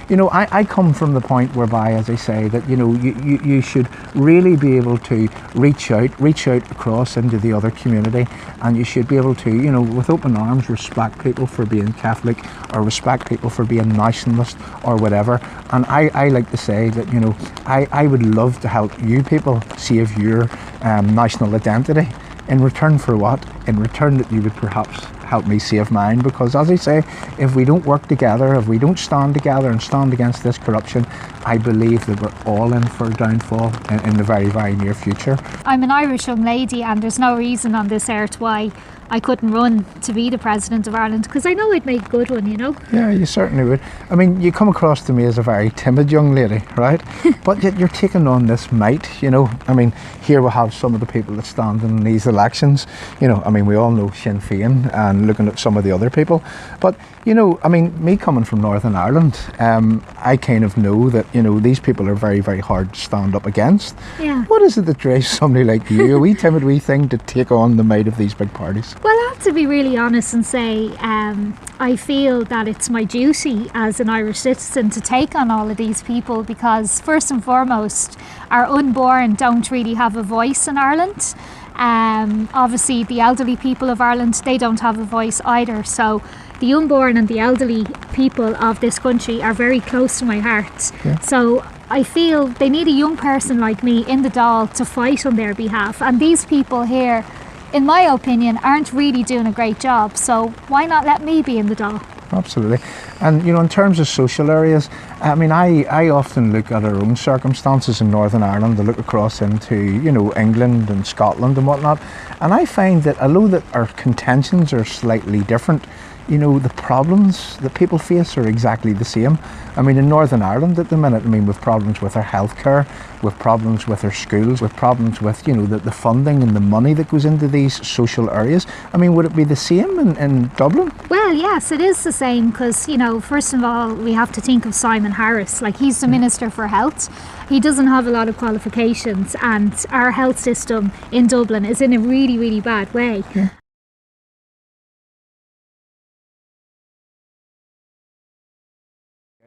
you know, I come from the point whereby, as I say, that, you know, you should really be able to reach out across into the other community, and you should be able to, you know, with open arms, respect people for being Catholic, or respect people for being nationalist or whatever. And I like to say that, you know, I would love to help you people save your national identity. In return for what? In return that you would perhaps help me save mine, because as I say, if we don't work together, if we don't stand together and stand against this corruption, I believe that we're all in for a downfall in the very, very near future. I'm an Irish young lady, and there's no reason on this earth why I couldn't run to be the President of Ireland, because I know I'd make a good one, you know? Yeah, you certainly would. I mean, you come across to me as a very timid young lady, right? But yet you're taking on this might, you know? I mean, here we have some of the people that stand in these elections. You know, I mean, we all know Sinn Féin and looking at some of the other people. But, you know, I mean, me coming from Northern Ireland, I kind of know that, you know, these people are very, very hard to stand up against. Yeah. What is it that drives somebody like you, a wee timid wee thing, to take on the might of these big parties? Well, I have to be really honest and say I feel that it's my duty as an Irish citizen to take on all of these people, because first and foremost, our unborn don't really have a voice in Ireland. Obviously the elderly people of Ireland, they don't have a voice either. So the unborn and the elderly people of this country are very close to my heart. Yeah. So I feel they need a young person like me in the Dáil to fight on their behalf. And these people here, in my opinion, aren't really doing a great job. So why not let me be in the Dáil? Absolutely. And, you know, in terms of social areas, I mean, I often look at our own circumstances in Northern Ireland. I look across into, you know, England and Scotland and whatnot. And I find that although that our contentions are slightly different, you know, the problems that people face are exactly the same. I mean, in Northern Ireland at the minute, I mean, we've problems with our healthcare, we've problems with our schools, we've problems with, you know, the funding and the money that goes into these social areas. I mean, would it be the same in Dublin? Well, yes, it is the same, because, you know, first of all, we have to think of Simon Harris. Like, he's the Minister for Health. He doesn't have a lot of qualifications, and our health system in Dublin is in a really, really bad way. Yeah.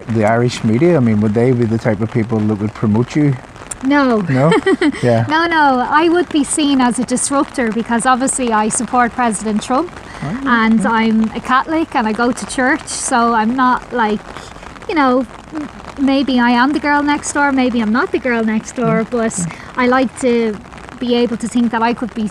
The Irish media, I mean, would they be the type of people that would promote you? No. No? Yeah. No. I would be seen as a disruptor, because obviously I support President Trump, and I'm a Catholic and I go to church, so I'm not like, you know, maybe I am the girl next door, maybe I'm not the girl next door, but I like to be able to think that I could be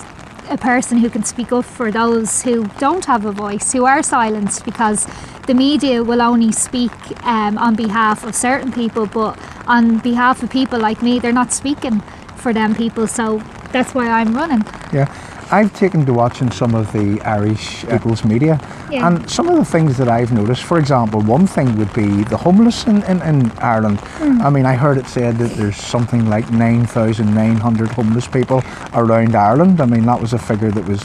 a person who can speak up for those who don't have a voice, who are silenced, because the media will only speak on behalf of certain people, but on behalf of people like me, they're not speaking for them people. So that's why I'm running. Yeah. I've taken to watching some of the Irish people's media, and some of the things that I've noticed, for example, one thing would be the homeless in Ireland. I mean, I heard it said that there's something like 9,900 homeless people around Ireland. I mean, that was a figure that was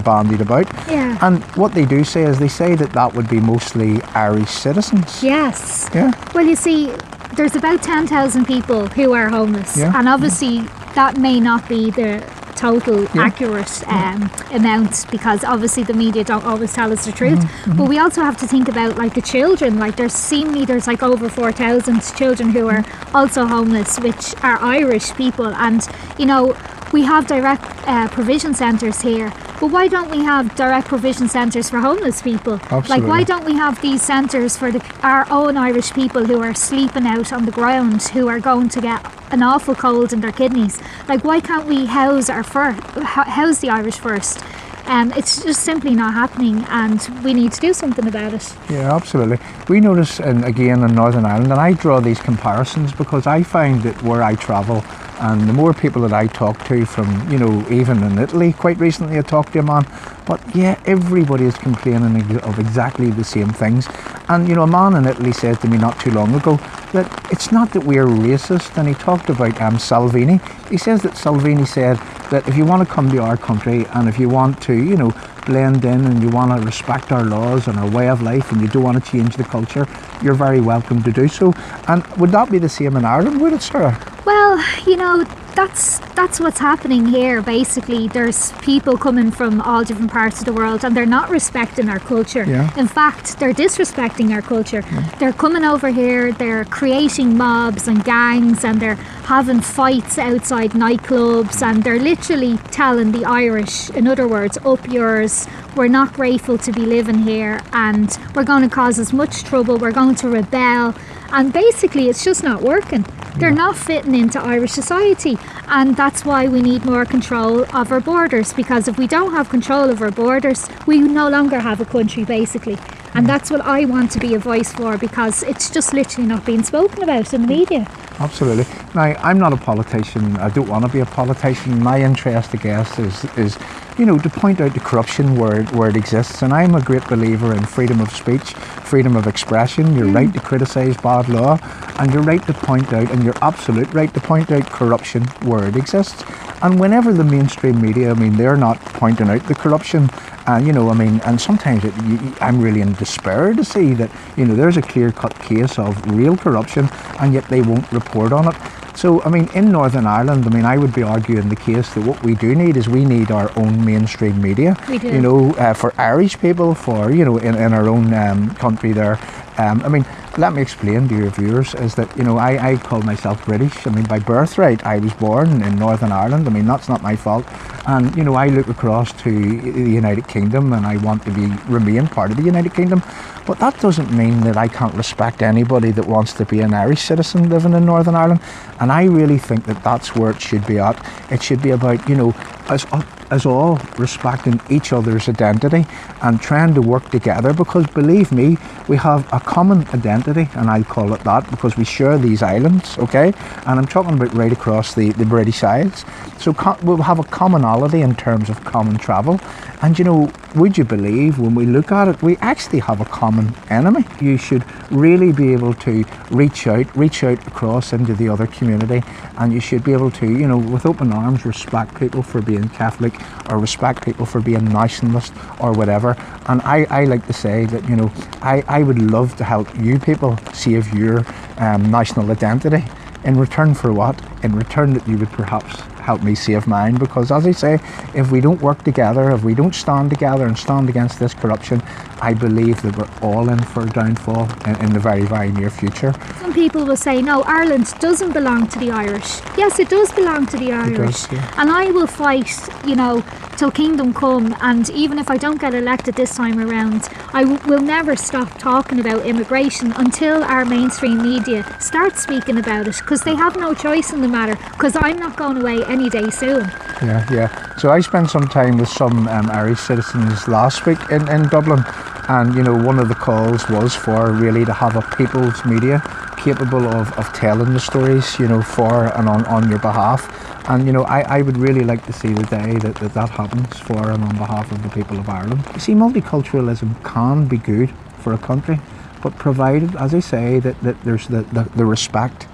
bandied about. Yeah. And what they do say is they say that would be mostly Irish citizens. Yes. Yeah. Well, you see, there's about 10,000 people who are homeless, and obviously that may not be the total accurate amount, because obviously the media don't always tell us the truth. But we also have to think about like the children. Like there's like over 4,000 children who are also homeless, which are Irish people, and you know, we have direct provision centres here, but why don't we have direct provision centres for homeless people? Absolutely. Like, why don't we have these centres for our own Irish people who are sleeping out on the ground, who are going to get an awful cold in their kidneys? Like, why can't we house the Irish first? It's just simply not happening, and we need to do something about it. Yeah, absolutely. We notice, again in Northern Ireland, and I draw these comparisons because I find that where I travel, and the more people that I talk to from, you know, even in Italy, quite recently I talked to a man, but yeah, everybody is complaining of exactly the same things. And, you know, a man in Italy said to me not too long ago that it's not that we're racist, and he talked about Salvini. He says that Salvini said that if you want to come to our country and if you want to, you know, blend in and you want to respect our laws and our way of life and you don't want to change the culture, you're very welcome to do so. And would that be the same in Ireland, would it, Sarah? Well, you know, that's what's happening here. Basically, there's people coming from all different parts of the world, and they're not respecting our culture. Yeah. In fact, they're disrespecting our culture. They're coming over here, they're creating mobs and gangs, and they're having fights outside nightclubs, and they're literally telling the Irish, in other words, up yours, we're not grateful to be living here, and we're going to cause us much trouble, we're going to rebel. And basically it's just not working. They're not fitting into Irish society, and that's why we need more control of our borders, because if we don't have control of our borders, we no longer have a country, basically. And that's what I want to be a voice for, because it's just literally not being spoken about in the media. Absolutely. Now, I'm not a politician. I don't want to be a politician. My interest, I guess, is to point out the corruption where it exists. And I'm a great believer in freedom of speech, freedom of expression. You're right to criticise bad law, and you're right to point out, and you're absolute right to point out corruption where it exists. And whenever the mainstream media, they're not pointing out the corruption, and sometimes I'm really in despair to see that, there's a clear-cut case of real corruption, and yet they won't report on it. So, in Northern Ireland, I would be arguing the case that what we do need is we need our own mainstream media. We do. For Irish people, for, in our own country there. Let me explain to your viewers is that, I call myself British. By birthright, I was born in Northern Ireland. That's not my fault. And, I look across to the United Kingdom, and I want to remain part of the United Kingdom. But that doesn't mean that I can't respect anybody that wants to be an Irish citizen living in Northern Ireland. And I really think that that's where it should be at. It should be about, us all respecting each other's identity and trying to work together, because believe me, we have a common identity, and I call it that because we share these islands, okay? And I'm talking about right across the British Isles. So we'll have a commonality in terms of common travel. And would you believe, when we look at it, we actually have a common enemy. You should really be able to reach out across into the other community, and you should be able to, with open arms, respect people for being Catholic, or respect people for being nationalist or whatever. And I like to say that, I would love to help you people save your national identity. In return for what? In return that you would perhaps help me save mine, because as I say, if we don't work together, if we don't stand together and stand against this corruption, I believe that we're all in for a downfall in the very, very near future. Some people will say, no, Ireland doesn't belong to the Irish. Yes, it does belong to the Irish. It does, yeah. And I will fight, till kingdom come, and even if I don't get elected this time around, I will never stop talking about immigration until our mainstream media starts speaking about it, because they have no choice in the matter, because I'm not going away any day soon. Yeah. So I spent some time with some Irish citizens last week in Dublin, and one of the calls was for really to have a people's media capable of telling the stories, for and on your behalf. And I would really like to see the day that happens for and on behalf of the people of Ireland. You see, multiculturalism can be good for a country, but provided, as I say, that there's the respect,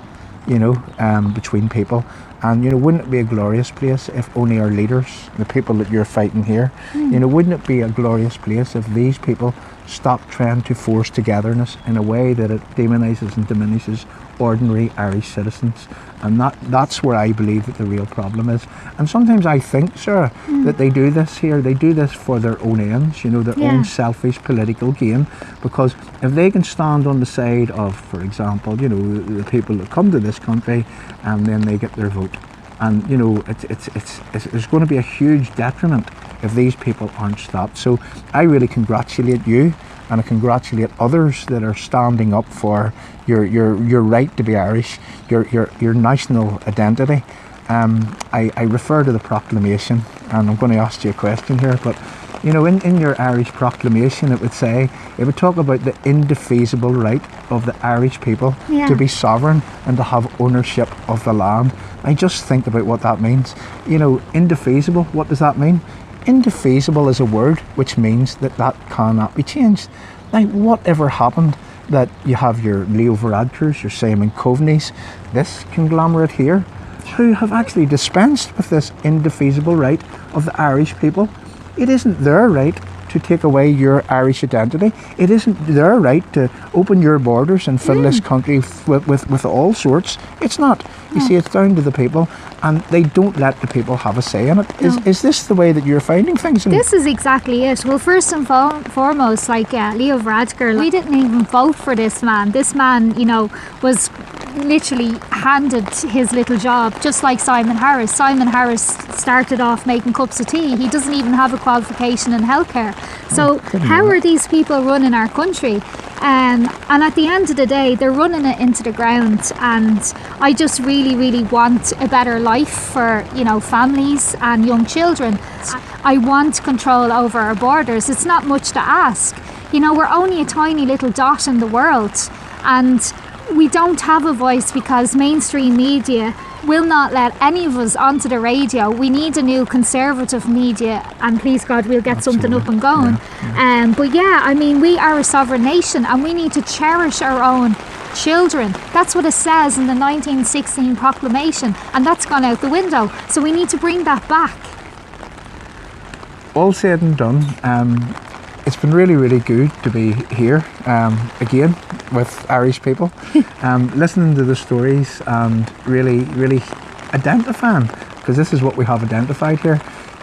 between people. And wouldn't it be a glorious place if only our leaders, the people that you're fighting here, wouldn't it be a glorious place if these people stopped trying to force togetherness in a way that it demonizes and diminishes ordinary Irish citizens? And that's where I believe that the real problem is. And sometimes I think, Sarah, that they do this here, they do this for their own ends, their own selfish political gain. Because if they can stand on the side of, for example, the people that come to this country, and then they get their vote. And it's there's going to be a huge detriment if these people aren't stopped. So I really congratulate you, and I congratulate others that are standing up for your right to be Irish, your national identity. I refer to the proclamation, and I'm going to ask you a question here, but in your Irish proclamation, it would talk about the indefeasible right of the Irish people to be sovereign and to have ownership of the land. I just think about what that means. Indefeasible, what does that mean? Indefeasible is a word which means that cannot be changed. Now, whatever happened that you have your Leo Varadkars, your Simon Coveneys, this conglomerate here, who have actually dispensed with this indefeasible right of the Irish people. It isn't their right to take away your Irish identity. It isn't their right to open your borders and fill this country with all sorts. It's not. You see, it's down to the people, and they don't let the people have a say in it. Is this the way that you're finding things? This is exactly it. Well, first and foremost, like Leo Varadkar, we didn't even vote for this man. This man, you know, was literally handed his little job, just like Simon Harris. Simon Harris started off making cups of tea. He doesn't even have a qualification in healthcare. So how are these people running our country? And at the end of the day, they're running it into the ground. And I just really, really want a better life for, you know, families and young children. I want control over our borders. It's not much to ask. You know, we're only a tiny little dot in the world, and we don't have a voice because mainstream media will not let any of us onto the radio. We need a new conservative media, and please God, we'll get something up and going. But yeah, I mean, we are a sovereign nation, and we need to cherish our own children. That's what it says in the 1916 proclamation, and that's gone out the window. So we need to bring that back. All said and done, it's been really, really good to be here again with Irish people, listening to the stories and really, really identifying, because this is what we have identified here,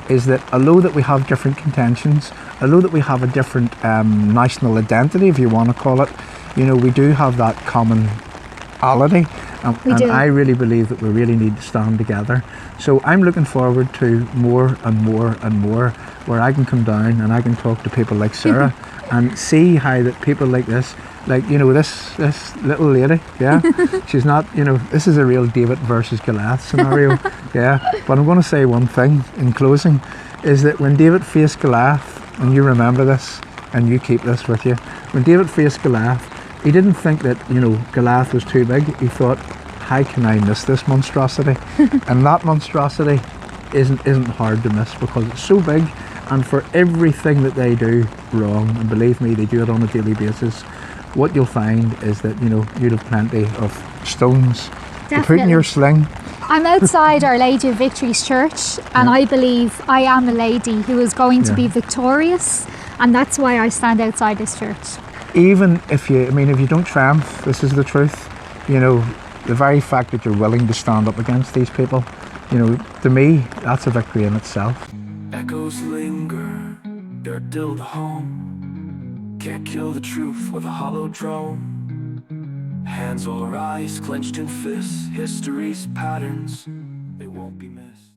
is that although that we have different contentions, although that we have a different national identity, if you want to call it, you know, we do have that commonality, and I really believe that we really need to stand together. So I'm looking forward to more and more and more, where I can come down and I can talk to people like Sarah and see how that people like this, like, you know, this little lady, yeah, she's not, you know, this is a real David versus Goliath scenario, yeah. But I'm going to say one thing in closing, is that when David faced Goliath, and you remember this and you keep this with you, when David faced Goliath, he didn't think that, you know, Goliath was too big. He thought, how can I miss this monstrosity? And that monstrosity isn't hard to miss, because it's so big, and for everything that they do wrong, and believe me, they do it on a daily basis, what you'll find is that, you know, you'll have plenty of stones to put in your sling. I'm outside Our Lady of Victory's church, and I believe I am a lady who is going to be victorious, and that's why I stand outside this church. Even if you, I mean, if you don't triumph, this is the truth, you know, the very fact that you're willing to stand up against these people, you know, to me, that's a victory in itself. Echoes linger, dirt till the home. Can't kill the truth with a hollow drum. Hands or eyes clenched in fists, history's patterns, they won't be missed.